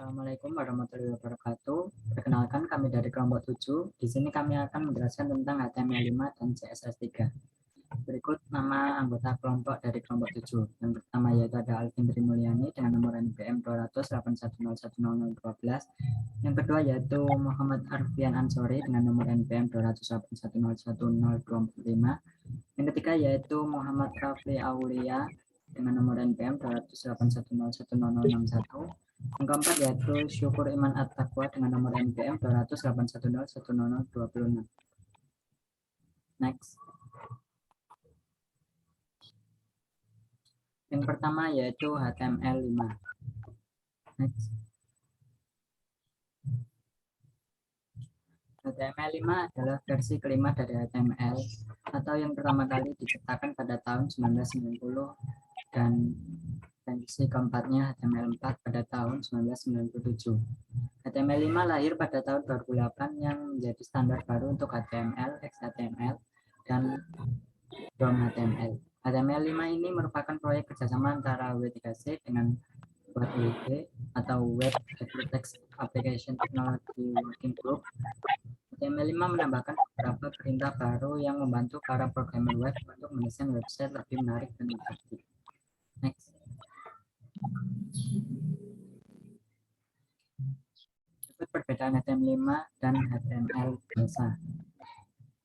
Assalamualaikum warahmatullahi wabarakatuh. Perkenalkan, kami dari kelompok 7. Di sini kami akan menjelaskan tentang HTML5 dan CSS3. Berikut nama anggota kelompok dari kelompok 7. Yang pertama yaitu ada Alvin Trimulyani dengan nomor NPM 20081010012. Yang kedua yaitu Muhammad Arfian Ansori dengan nomor NPM 20081011025. Yang ketiga yaitu Muhammad Rafli Aulia dengan nomor NPM 20081011061. Yang keempat yaitu Syukur Iman At-Taqwa dengan nomor NPM 20081011026. Next. Yang pertama yaitu HTML5. Next. HTML5 adalah versi kelima dari HTML atau yang pertama kali diciptakan pada tahun 1990 dan versi keempatnya HTML4 pada tahun 1997. HTML5 lahir pada tahun 2008 yang menjadi standar baru untuk HTML, XHTML, dan DOM HTML. HTML5 ini merupakan proyek kerjasama antara W3C dengan WebWG atau Web Text Application Technology Working Group. HTML5 menambahkan beberapa perintah baru yang membantu para programmer web untuk mendesain website lebih menarik dan interaktif. Next. Perbedaan HTML5 dan HTML biasa.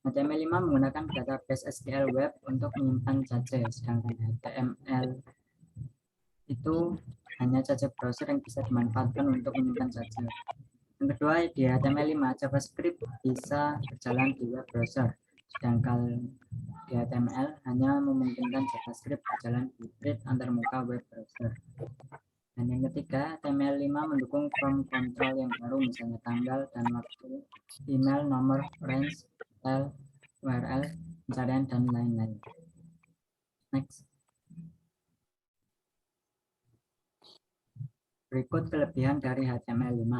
HTML5 menggunakan database SQL Web untuk menyimpan cache, sedangkan HTML itu hanya cache browser yang bisa dimanfaatkan untuk menyimpan cache. Yang kedua, di HTML5 JavaScript bisa berjalan di web browser, sedangkan di HTML hanya memungkinkan JavaScript berjalan hybrid antarmuka web browser. Dan yang ketiga, HTML5 mendukung form control yang baru, misalnya tanggal dan waktu, email, nomor, range, style, URL, pencarian, dan lain-lain. Next. Berikut kelebihan dari HTML5.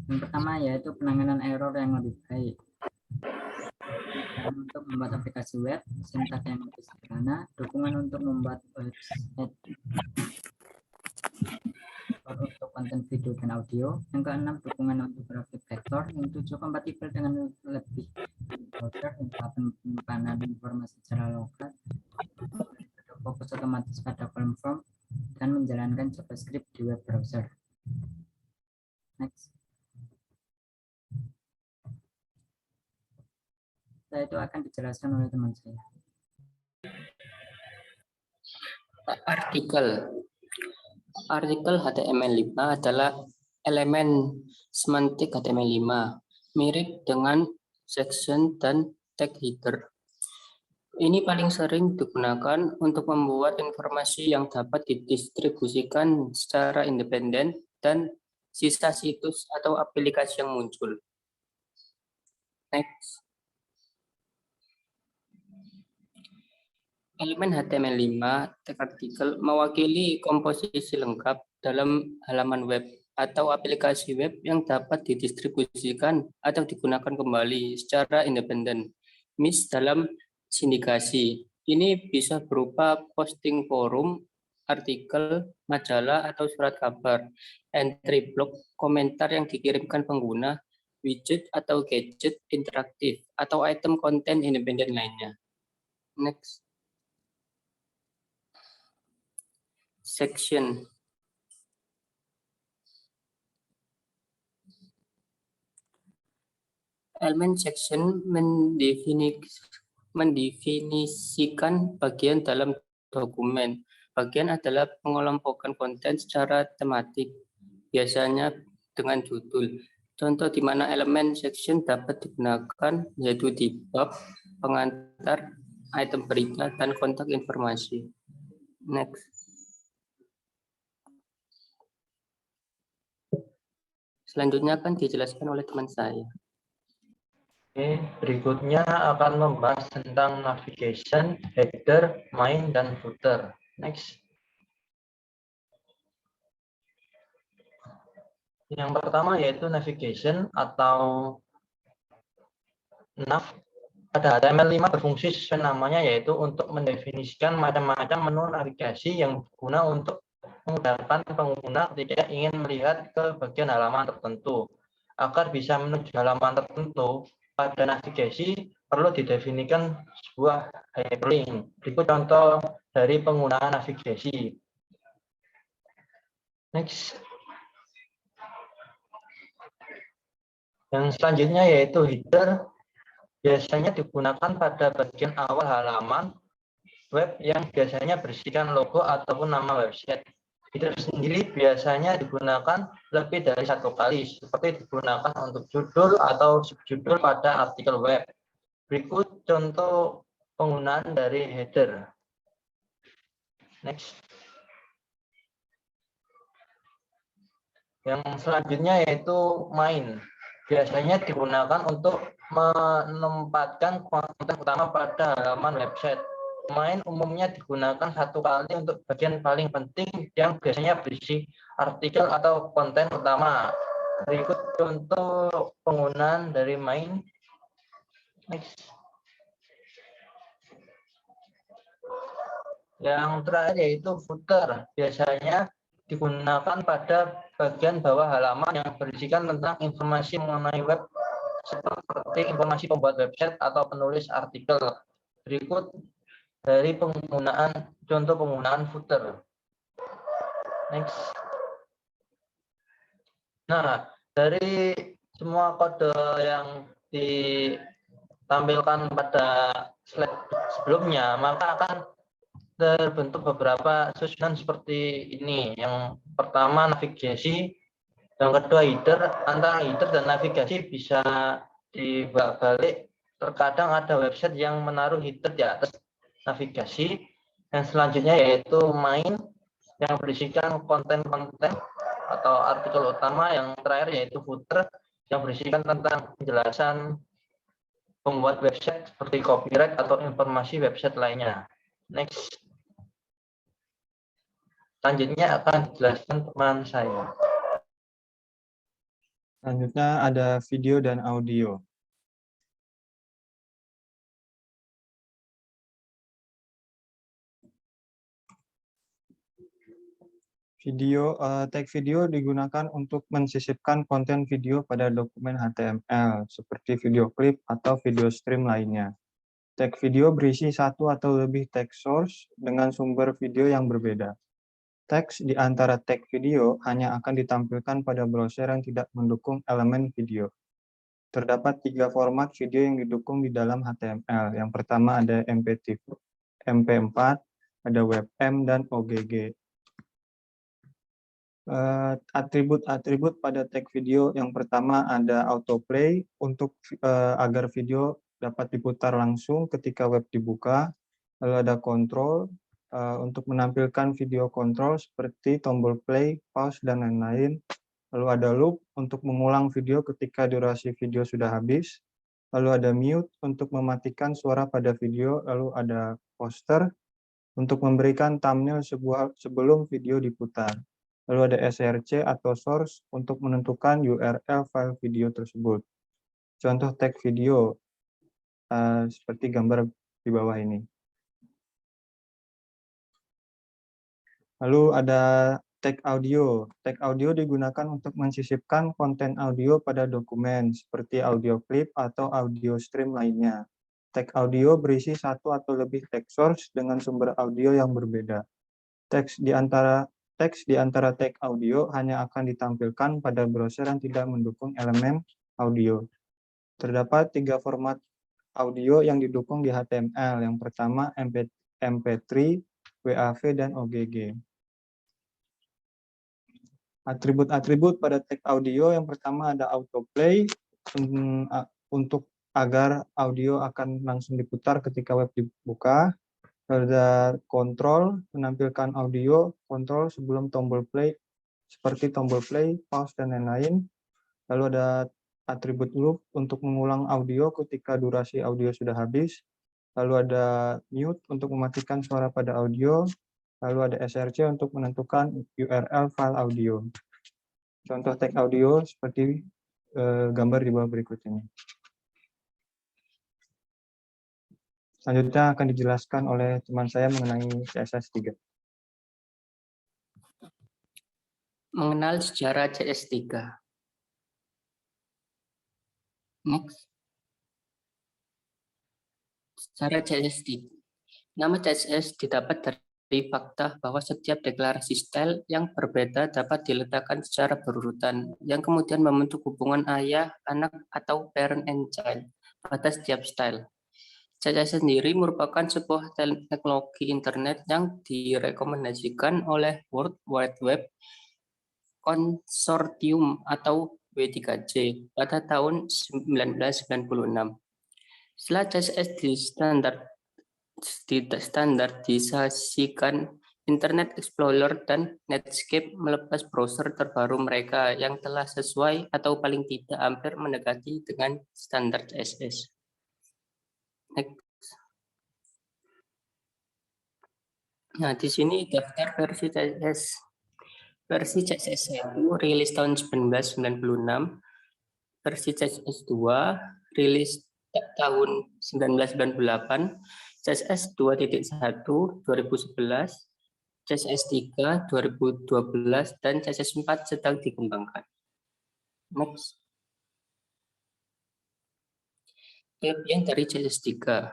Yang pertama yaitu penanganan error yang lebih baik. Dan untuk membuat aplikasi web, sintaks yang lebih sederhana, dukungan untuk membuat website untuk konten video dan audio. Yang keenam, dukungan untuk grafik vektor. Yang tujuh, kompatibel dengan lebih browser, penyimpanan informasi secara lokal, fokus otomatis pada column form, dan menjalankan JavaScript di web browser. Next. Setelah itu akan dijelaskan oleh teman saya. Artikel HTML5 adalah elemen semantik HTML5, mirip dengan section dan tag header. Ini paling sering digunakan untuk membuat informasi yang dapat didistribusikan secara independen dan sisa situs atau aplikasi yang muncul. Next. Elemen HTML5 tag artikel mewakili komposisi lengkap dalam halaman web atau aplikasi web yang dapat didistribusikan atau digunakan kembali secara independen. Dalam sindikasi, ini bisa berupa posting forum, artikel, majalah, atau surat kabar, entry blog, komentar yang dikirimkan pengguna, widget atau gadget interaktif, atau item konten independen lainnya. Next. Section. Elemen section mendefinisikan bagian dalam dokumen. Bagian adalah pengelompokan konten secara tematik, biasanya dengan judul. Contoh di mana elemen section dapat digunakan yaitu di bab, pengantar, item berita, dan kontak informasi. Next. Selanjutnya akan dijelaskan oleh teman saya. Oke, berikutnya akan membahas tentang navigation, header, main, dan footer. Next. Yang pertama yaitu navigation atau nav. Pada HTML5 berfungsi sesuai namanya, yaitu untuk mendefinisikan macam-macam menu navigasi yang berguna untuk memudahkan pengguna ketika ingin melihat ke bagian halaman tertentu. Agar bisa menuju halaman tertentu, pada navigasi perlu didefinisikan sebuah hyperlink. Berikut contoh dari penggunaan navigasi. Next. Yang selanjutnya yaitu header. Biasanya digunakan pada bagian awal halaman web yang biasanya berisikan logo ataupun nama website. Header sendiri biasanya digunakan lebih dari satu kali, seperti digunakan untuk judul atau subjudul pada artikel web. Berikut contoh penggunaan dari header. Next. Yang selanjutnya yaitu main. Biasanya digunakan untuk menempatkan konten utama pada halaman website. Main umumnya digunakan satu kali untuk bagian paling penting yang biasanya berisi artikel atau konten utama. Berikut contoh penggunaan dari main. Next. Yang terakhir yaitu footer. Biasanya digunakan pada bagian bawah halaman yang berisikan tentang informasi mengenai web seperti informasi pembuat website atau penulis artikel. Berikut dari contoh penggunaan footer. Next. Nah, dari semua kode yang ditampilkan pada slide sebelumnya, maka akan terbentuk beberapa susunan seperti ini. Yang pertama navigasi, yang kedua header. Antara header dan navigasi bisa dibalik. Terkadang ada website yang menaruh header di atas navigasi. Yang selanjutnya yaitu main yang berisikan konten-konten atau artikel utama. Yang terakhir yaitu footer yang berisikan tentang penjelasan pembuat website seperti copyright atau informasi website lainnya. Next. Selanjutnya akan dijelaskan teman saya. Selanjutnya ada video dan audio. Tag video digunakan untuk mensisipkan konten video pada dokumen HTML, seperti video klip atau video stream lainnya. Tag video berisi satu atau lebih tag source dengan sumber video yang berbeda. Teks di antara tag video hanya akan ditampilkan pada browser yang tidak mendukung elemen video. Terdapat 3 format video yang didukung di dalam HTML. Yang pertama ada MP4, ada WebM, dan OGG. Atribut-atribut pada tag video yang pertama ada autoplay untuk agar video dapat diputar langsung ketika web dibuka. Lalu ada control untuk menampilkan video kontrol seperti tombol play, pause, dan lain-lain. Lalu ada loop untuk mengulang video ketika durasi video sudah habis. Lalu ada mute untuk mematikan suara pada video. Lalu ada poster untuk memberikan thumbnail sebelum video diputar. Lalu ada src atau source untuk menentukan URL file video tersebut. Contoh tag video seperti gambar di bawah ini. Lalu ada tag audio. Tag audio digunakan untuk mensisipkan konten audio pada dokumen, seperti audio clip atau audio stream lainnya. Tag audio berisi satu atau lebih tag source dengan sumber audio yang berbeda. Teks di antara tag audio hanya akan ditampilkan pada browser yang tidak mendukung elemen audio. Terdapat 3 format audio yang didukung di HTML. Yang pertama MP3, WAV, dan OGG. Atribut-atribut pada tag audio yang pertama ada autoplay untuk agar audio akan langsung diputar ketika web dibuka. Ada control menampilkan audio kontrol sebelum tombol play seperti tombol play, pause, dan lain-lain. Lalu ada atribut loop untuk mengulang audio ketika durasi audio sudah habis. Lalu ada mute untuk mematikan suara pada audio. Lalu ada src untuk menentukan URL file audio. Contoh tag audio seperti gambar di bawah berikut ini. Selanjutnya akan dijelaskan oleh teman saya mengenai CSS3. Mengenal sejarah CS3. Next. Sejarah CS3. Nama CSS didapat dari fakta bahwa setiap deklarasi style yang berbeda dapat diletakkan secara berurutan, yang kemudian membentuk hubungan ayah, anak, atau parent and child pada setiap style. CSS sendiri merupakan sebuah teknologi internet yang direkomendasikan oleh World Wide Web Consortium atau W3C pada tahun 1996. Setelah CSS standarisasikan, Internet Explorer dan Netscape melepas browser terbaru mereka yang telah sesuai atau paling tidak hampir mendekati dengan standar CSS. Next. Nah, di sini daftar versi CSS. Versi CSS 1 rilis tahun 1996, versi CSS 2 rilis tahun 1998, CSS 2.1 2011, CSS 3 2012, dan CSS 4 sedang dikembangkan. Next. Kelebihan dari CSS 3.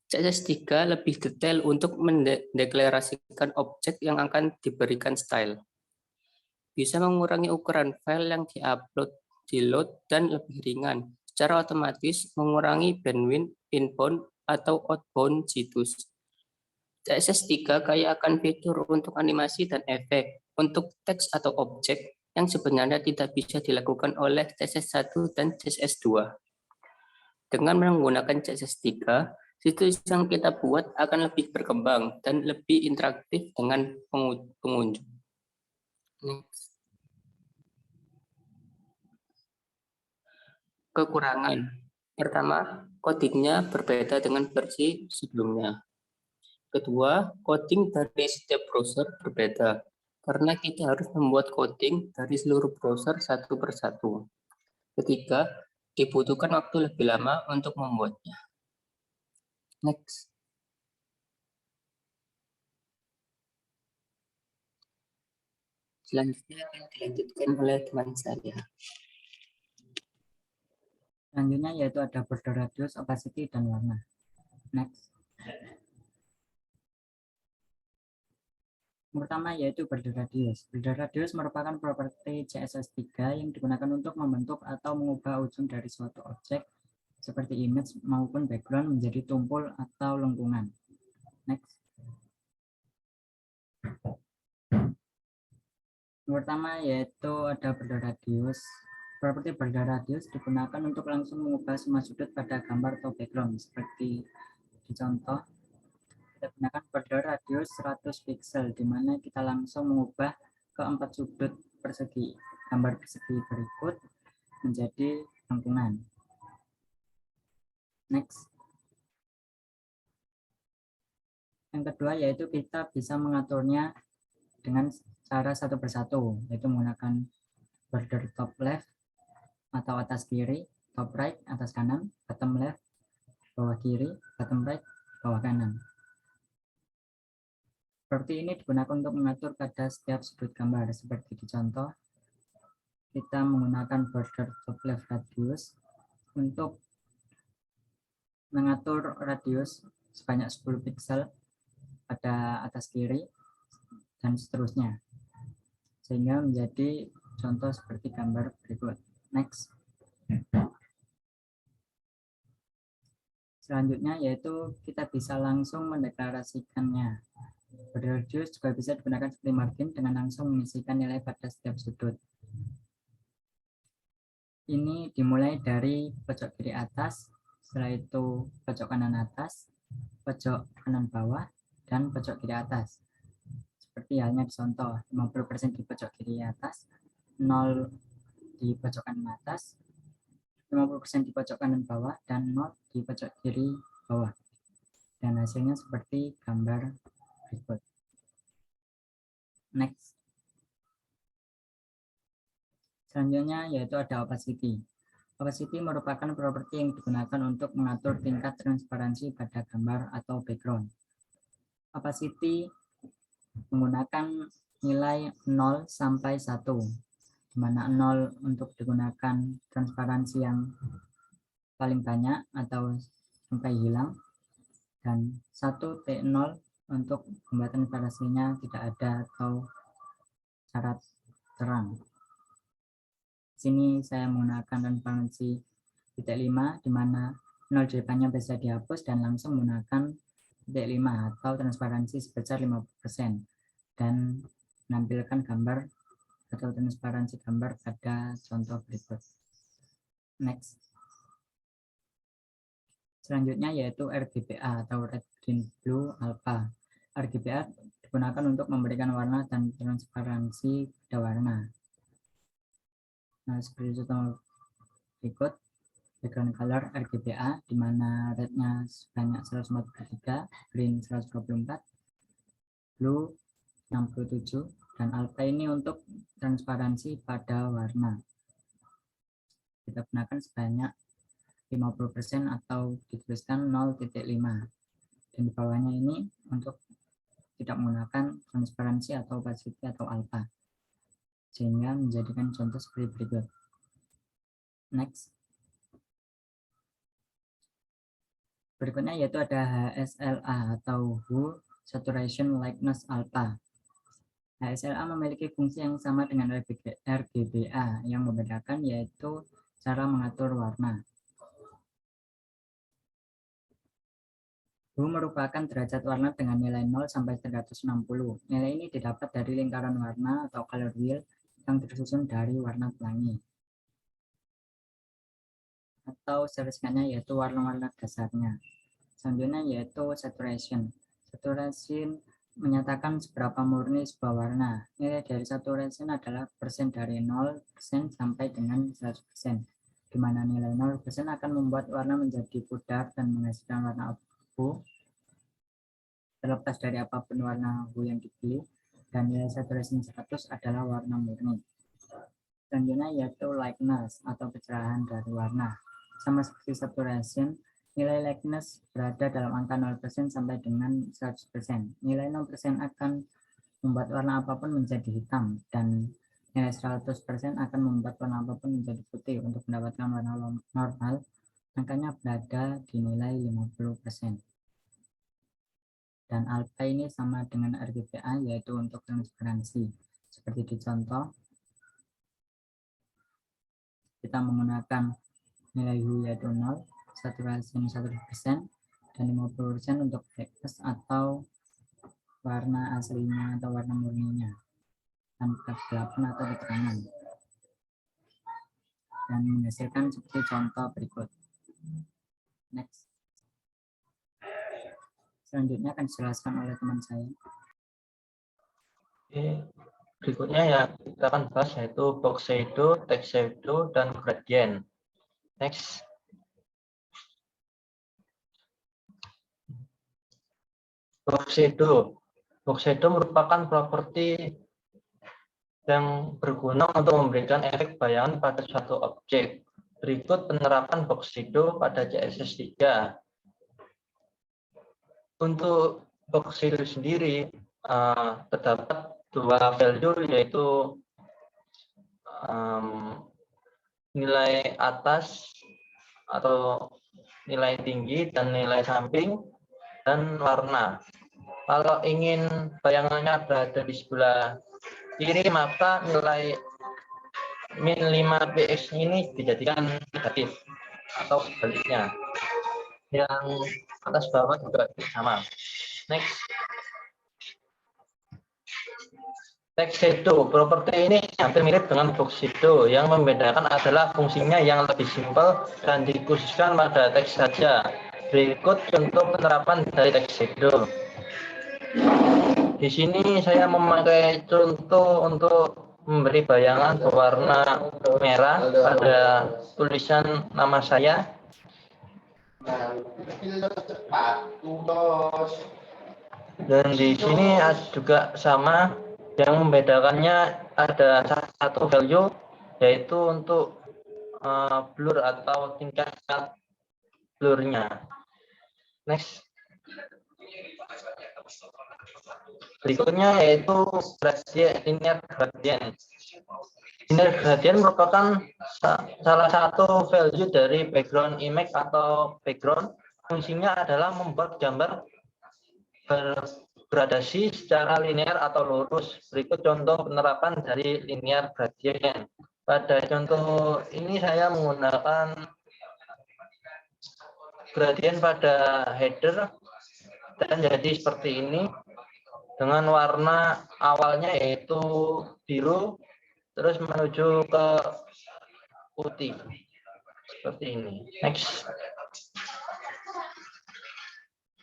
CSS 3 lebih detail untuk mendeklarasikan objek yang akan diberikan style. Bisa mengurangi ukuran file yang diupload, di-load, dan lebih ringan. Secara otomatis mengurangi bandwidth inbound atau outbound situs. CSS 3 kaya akan fitur untuk animasi dan efek untuk teks atau objek yang sebenarnya tidak bisa dilakukan oleh CSS 1 dan CSS 2. Dengan menggunakan CSS 3, situs yang kita buat akan lebih berkembang dan lebih interaktif dengan pengunjung. Next. Kekurangan. Pertama, codingnya berbeda dengan versi sebelumnya. Kedua, coding dari setiap browser berbeda, karena kita harus membuat coding dari seluruh browser satu persatu. Ketiga, dibutuhkan waktu lebih lama untuk membuatnya. Next. Selanjutnya akan dilanjutkan oleh teman saya. Selanjutnya yaitu ada border radius, opacity, dan warna. Next. Yang pertama yaitu border radius. Border radius merupakan properti CSS 3 yang digunakan untuk membentuk atau mengubah ujung dari suatu objek seperti image maupun background menjadi tumpul atau lengkungan. Next. Yang pertama yaitu ada border radius. Properti border radius digunakan untuk langsung mengubah semua sudut pada gambar atau background. Seperti di contoh, kita gunakan border radius 100 pixel, di mana kita langsung mengubah ke 4 sudut persegi gambar persegi berikut menjadi lengkungan. Next. Yang kedua yaitu kita bisa mengaturnya dengan cara satu persatu, yaitu menggunakan border top left atau atas kiri, top right atas kanan, bottom left bawah kiri, bottom right bawah kanan. Seperti ini digunakan untuk mengatur pada setiap sudut gambar. Seperti di contoh, kita menggunakan border top left radius untuk mengatur radius sebanyak 10 pixel pada atas kiri dan seterusnya, sehingga menjadi contoh seperti gambar berikut. Next. Selanjutnya yaitu kita bisa langsung mendeklarasikannya. Border radius juga bisa digunakan seperti margin dengan langsung mengisikan nilai pada setiap sudut. Ini dimulai dari pojok kiri atas, setelah itu pojok kanan atas, pojok kanan bawah, dan pojok kiri atas. Seperti halnya di contoh, 50% di pojok kiri atas, 0 di pojok kanan atas, 50% di pojok kanan bawah, dan 0 di pojok kiri bawah. Dan hasilnya seperti gambar berikut. Next. Selanjutnya yaitu ada opacity. Opacity merupakan properti yang digunakan untuk mengatur tingkat transparansi pada gambar atau background. Opacity menggunakan nilai 0 sampai 1, di mana 0 untuk digunakan transparansi yang paling banyak atau sampai hilang, dan 1T0 untuk membuat transparansinya tidak ada atau syarat terang. Sini saya menggunakan transparansi titik 5, di mana 0 di depannya bisa dihapus dan langsung menggunakan titik 5 atau transparansi sebesar 50% dan menampilkan gambar atau transparansi gambar pada contoh berikut. Next. Selanjutnya yaitu RGBA atau Red Green Blue Alpha. RGBA digunakan untuk memberikan warna dan transparansi pada warna. Nah, seperti contoh berikut, background color RGBA, di mana red-nya sebanyak 143, green 124, blue 67, dan alpha ini untuk transparansi pada warna. Kita gunakan sebanyak 50% atau dituliskan 0.5, dan di bawahnya ini untuk tidak menggunakan transparansi atau opacity atau alpha, sehingga menjadikan contoh seperti berikut. Next. Berikutnya yaitu ada HSLA atau Hue Saturation Lightness Alpha. HSLA memiliki fungsi yang sama dengan RGBA, yang membedakan yaitu cara mengatur warna. Hue merupakan derajat warna dengan nilai 0 sampai 360. Nilai ini didapat dari lingkaran warna atau color wheel yang tersusun dari warna pelangi. Atau singkatnya yaitu warna-warna dasarnya. Selanjutnya yaitu saturation. Saturation menyatakan seberapa murni sebuah warna. Nilai dari saturation adalah persen dari 0% sampai dengan 100%, di mana nilai 0% akan membuat warna menjadi pudar dan menghasilkan warna abu terlepas dari apapun warna abu yang dipilih, dan nilai saturation 100 adalah warna murni. Selanjutnya yaitu lightness atau kecerahan dari warna. Sama seperti saturation, nilai lightness berada dalam angka 0% sampai dengan 100%. Nilai 0% akan membuat warna apapun menjadi hitam, dan nilai 100% akan membuat warna apapun menjadi putih. Untuk mendapatkan warna normal, angkanya berada di nilai 50%. Dan alpha ini sama dengan RGBA, yaitu untuk transparansi. Seperti di contoh, kita menggunakan nilai Hue yaitu 0, saturation 100%, dan 50% untuk brightness atau warna aslinya atau warna murninya tanpa kegelapan atau keterangan, dan menghasilkan seperti contoh berikut. Next. Selanjutnya akan dijelaskan oleh teman saya. Oke, berikutnya ya kita akan bahas yaitu box shadow, text shadow, dan gradient. Next. Box shadow. Box shadow merupakan properti yang berguna untuk memberikan efek bayangan pada suatu objek. Berikut penerapan box shadow pada CSS3. Untuk box shadow sendiri terdapat dua value, yaitu nilai atas atau nilai tinggi dan nilai samping, dan warna. Kalau ingin bayangannya berada di sebelah kiri, maka nilai min 5px ini dijadikan negatif atau sebaliknya. Yang atas bawah juga sama. Next. Text shadow. Properti ini hampir mirip dengan box shadow. Yang membedakan adalah fungsinya yang lebih simpel dan dikhususkan pada teks saja. Berikut contoh penerapan dari text shadow. Di sini saya memakai contoh untuk memberi bayangan berwarna merah pada tulisan nama saya. Dan di sini juga sama, yang membedakannya ada satu value, yaitu untuk blur atau tingkat blurnya. Next. Berikutnya yaitu linear gradient. Linear gradient merupakan salah satu value dari background image atau background. Fungsinya adalah membuat gambar bergradasi secara linear atau lurus. Berikut contoh penerapan dari linear gradient. Pada contoh ini saya menggunakan gradient pada header dan jadi seperti ini dengan warna awalnya yaitu biru terus menuju ke putih seperti ini. Next.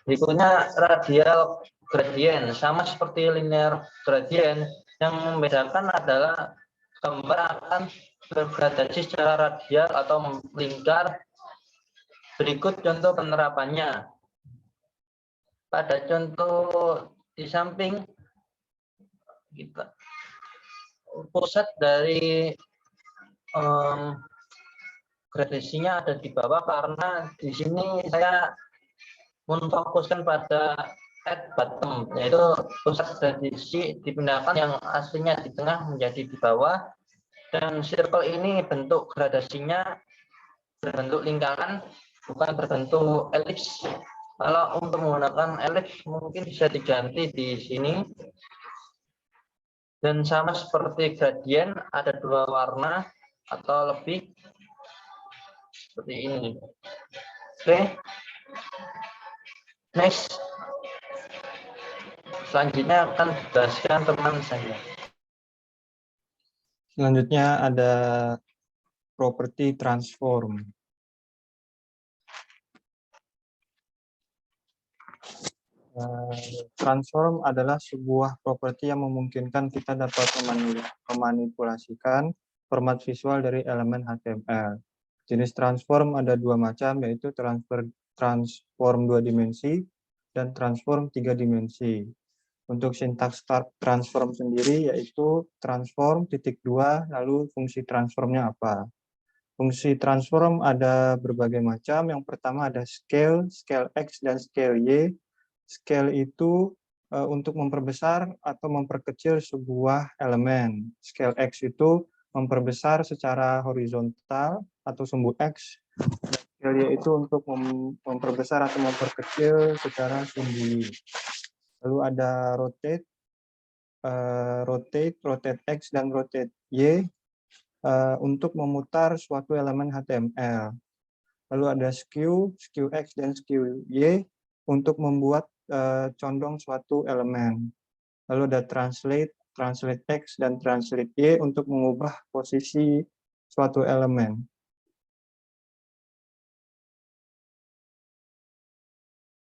Berikutnya radial gradient, sama seperti linear gradient. Yang membedakan adalah gambar akan bergradasi secara radial atau melingkar. Berikut contoh penerapannya. Pada contoh di samping kita pusat dari gradasinya ada di bawah karena di sini saya memfokuskan pada at bottom, yaitu pusat gradasi dipindahkan yang aslinya di tengah menjadi di bawah, dan circle ini bentuk gradasinya berbentuk lingkaran bukan berbentuk elips. Kalau untuk menggunakan elips mungkin bisa diganti di sini. Dan sama seperti gradient ada dua warna atau lebih seperti ini. Oke. Next. Selanjutnya akan dijelaskan teman saya. Selanjutnya ada properti transform. Transform adalah sebuah properti yang memungkinkan kita dapat memanipulasikan format visual dari elemen HTML. Jenis transform ada dua macam, yaitu transform 2 dimensi dan transform 3 dimensi. Untuk sintaks transform sendiri yaitu transform titik 2, lalu fungsi transformnya apa. Fungsi transform ada berbagai macam. Yang pertama ada scale, scale X dan scale Y. Scale itu untuk memperbesar atau memperkecil sebuah elemen. Scale X itu memperbesar secara horizontal atau sumbu X. Scale Y itu untuk memperbesar atau memperkecil secara sumbu Y. Lalu ada rotate, rotate X dan rotate Y untuk memutar suatu elemen HTML. Lalu ada skew X dan skew Y untuk membuat condong suatu elemen. Lalu ada translate X dan translate Y untuk mengubah posisi suatu elemen.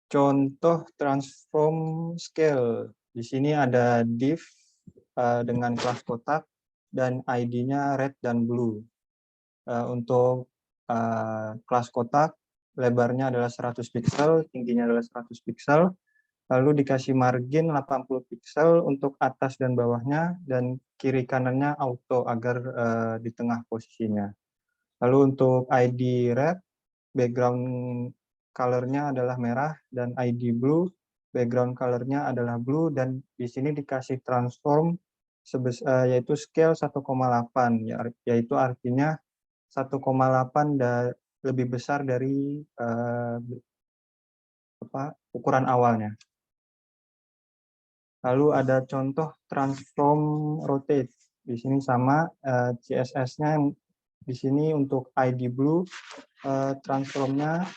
Contoh transform scale. Di sini ada div dengan kelas kotak dan ID-nya red dan blue. Untuk kelas kotak, lebarnya adalah 100 pixel, tingginya adalah 100 pixel, lalu dikasih margin 80 pixel untuk atas dan bawahnya, dan kiri kanannya auto agar di tengah posisinya. Lalu untuk ID red, background color-nya adalah merah, dan ID blue, background color-nya adalah blue, dan di sini dikasih transform yaitu scale 1,8, yaitu artinya 1,8 lebih besar dari ukuran awalnya. Lalu ada contoh transform rotate. Di sini sama CSS-nya di sini untuk ID blue, transformnya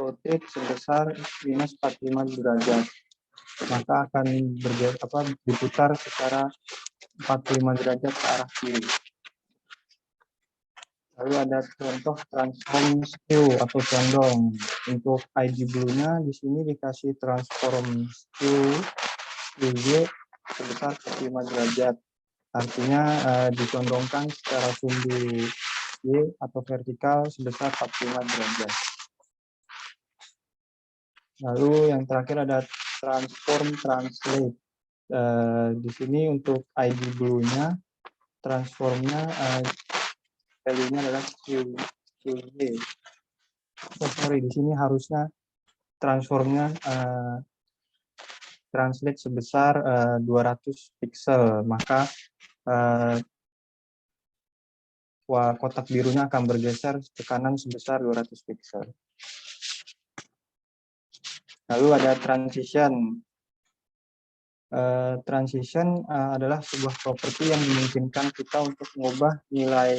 rotate sebesar minus 45 derajat. Maka akan diputar secara 45 derajat ke arah kiri. Lalu ada contoh transform skew atau condong. Untuk ID blue-nya di sini dikasih transform skew Y sebesar 45 derajat. Artinya dicondongkan secara sumbu Y atau vertikal sebesar 45 derajat. Lalu yang terakhir ada transform translate. Di sini untuk ID blue-nya, transformnya value-nya adalah QY. Sorry, di sini harusnya transformnya translate sebesar 200 pixel, maka kotak birunya akan bergeser ke kanan sebesar 200 pixel. Lalu ada transition. Transition adalah sebuah properti yang memungkinkan kita untuk mengubah nilai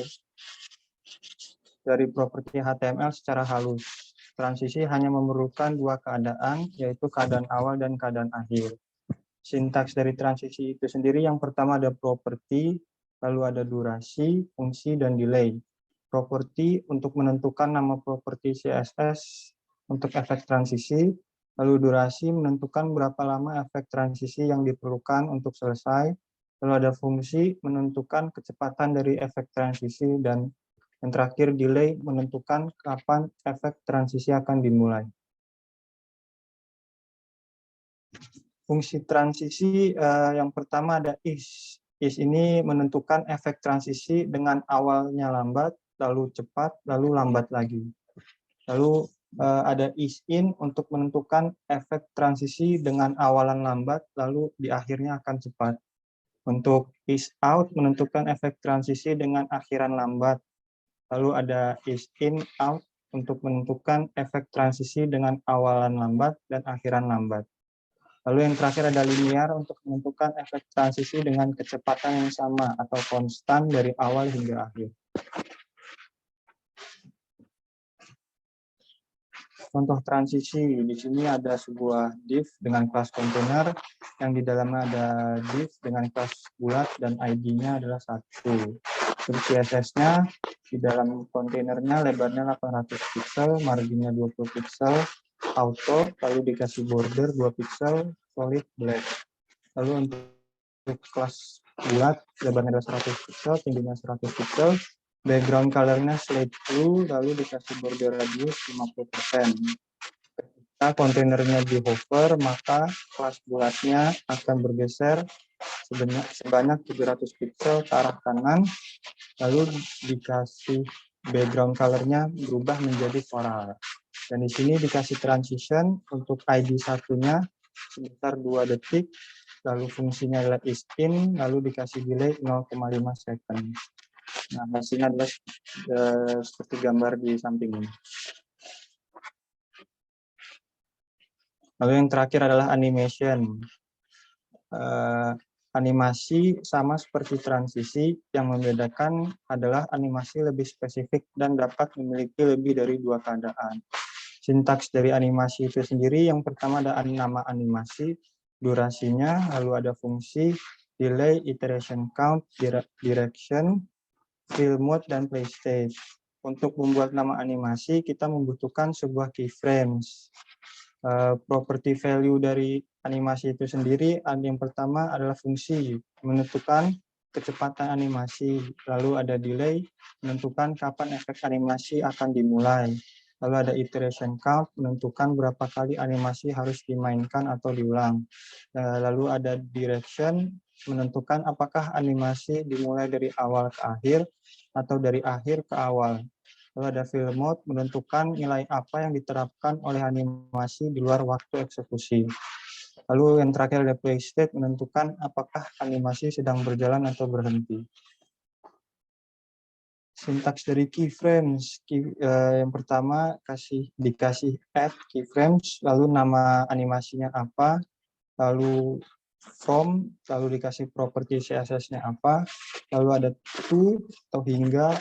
dari properti HTML secara halus. Transisi hanya memerlukan dua keadaan, yaitu keadaan awal dan keadaan akhir. Sintaks dari transisi itu sendiri yang pertama ada properti, lalu ada durasi, fungsi, dan delay. Properti untuk menentukan nama properti CSS untuk efek transisi, lalu durasi menentukan berapa lama efek transisi yang diperlukan untuk selesai, lalu ada fungsi menentukan kecepatan dari efek transisi, dan yang terakhir delay menentukan kapan efek transisi akan dimulai. Fungsi transisi yang pertama ada is. Is ini menentukan efek transisi dengan awalnya lambat, lalu cepat, lalu lambat lagi. Lalu ada is in untuk menentukan efek transisi dengan awalan lambat, lalu di akhirnya akan cepat. Untuk is out menentukan efek transisi dengan akhiran lambat. Lalu ada is in out untuk menentukan efek transisi dengan awalan lambat dan akhiran lambat. Lalu yang terakhir ada linear untuk menentukan efek transisi dengan kecepatan yang sama atau konstan dari awal hingga akhir. Contoh transisi, di sini ada sebuah div dengan kelas kontainer, yang di dalamnya ada div dengan kelas bulat dan ID-nya adalah 1. Terus CSS-nya, di dalam kontainernya lebarnya 800 pixel, marginnya 20 pixel, auto, lalu dikasih border 2 pixel, solid black. Lalu untuk kelas bulat, lebarnya adalah 100 pixel, tingginya 100 pixel, background color-nya slate blue, lalu dikasih border radius 50%. Ketika kontainernya di hover, maka kelas bulatnya akan bergeser sebanyak 700 pixel ke arah kanan, lalu dikasih background color-nya berubah menjadi coral. Dan di sini dikasih transition untuk ID satunya sebesar 2 detik, lalu fungsinya adalah is in, lalu dikasih delay 0,5 second. Nah, hasilnya adalah seperti gambar di samping ini. Lalu yang terakhir adalah animation. Animasi sama seperti transisi, yang membedakan adalah animasi lebih spesifik dan dapat memiliki lebih dari dua keadaan. Sintaks dari animasi itu sendiri, yang pertama ada nama animasi, durasinya, lalu ada fungsi, delay, iteration count, direction, fill mode, dan play stage. Untuk membuat nama animasi, kita membutuhkan sebuah keyframes. Property value dari animasi itu sendiri, yang pertama adalah fungsi, menentukan kecepatan animasi, lalu ada delay, menentukan kapan efek animasi akan dimulai, lalu ada iteration count, menentukan berapa kali animasi harus dimainkan atau diulang, lalu ada direction, menentukan apakah animasi dimulai dari awal ke akhir atau dari akhir ke awal. Lalu ada fill mode, menentukan nilai apa yang diterapkan oleh animasi di luar waktu eksekusi. Lalu yang terakhir ada play state, menentukan apakah animasi sedang berjalan atau berhenti. Sintaks dari keyframes, yang pertama dikasih add keyframes, lalu nama animasinya apa, lalu from, lalu dikasih properti CSS-nya apa, lalu ada to atau hingga,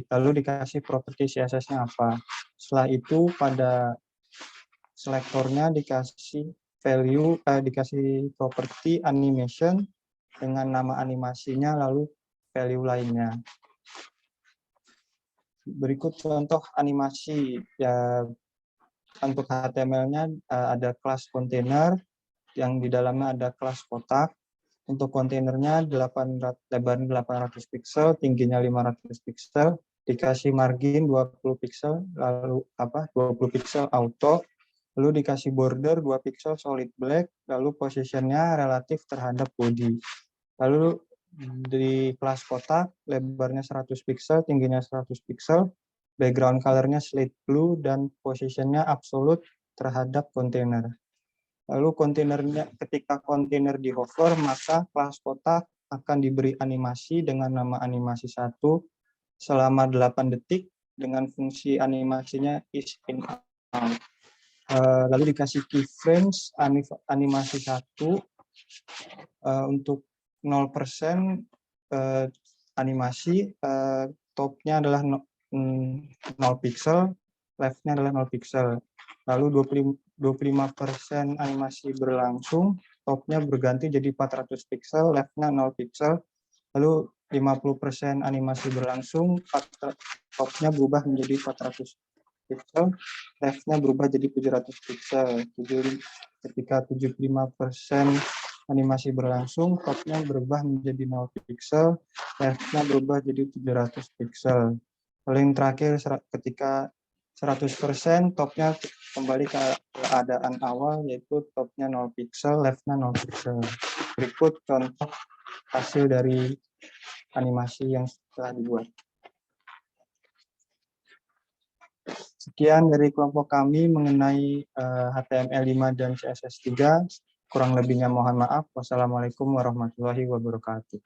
lalu dikasih properti CSS-nya apa. Setelah itu pada selektornya dikasih value, dikasih properti animation dengan nama animasinya, lalu value lainnya. Berikut contoh animasi, ya, untuk HTML-nya ada kelas kontainer, yang di dalamnya ada kelas kotak. Untuk kontainernya lebarnya 800 pixel, tingginya 500 pixel, dikasih margin 20 pixel, lalu 20 pixel auto, lalu dikasih border 2 pixel solid black, lalu positionnya relatif terhadap body. Lalu di kelas kotak lebarnya 100 pixel, tingginya 100 pixel, background color-nya slate blue, dan positionnya absolute terhadap kontainer. Lalu kontainernya, ketika kontainer di hover, maka kelas kotak akan diberi animasi dengan nama animasi 1 selama 8 detik dengan fungsi animasinya is in out. Lalu dikasih keyframes animasi 1 untuk 0% animasi, topnya adalah 0 pixel, left-nya adalah 0 pixel. Lalu 25% animasi berlangsung, topnya berganti jadi 400 pixel, left-nya 0 pixel. Lalu 50% animasi berlangsung, topnya berubah menjadi 400 pixel, left-nya berubah jadi 700 pixel. Ketika 75% animasi berlangsung, topnya berubah menjadi 0 pixel, left-nya berubah jadi 700 pixel. Lalu yang terakhir ketika 100% topnya kembali ke keadaan awal, yaitu topnya 0 pixel, left-nya 0 pixel. Berikut contoh hasil dari animasi yang telah dibuat. Sekian dari kelompok kami mengenai HTML5 dan CSS3. Kurang lebihnya mohon maaf. Wassalamualaikum warahmatullahi wabarakatuh.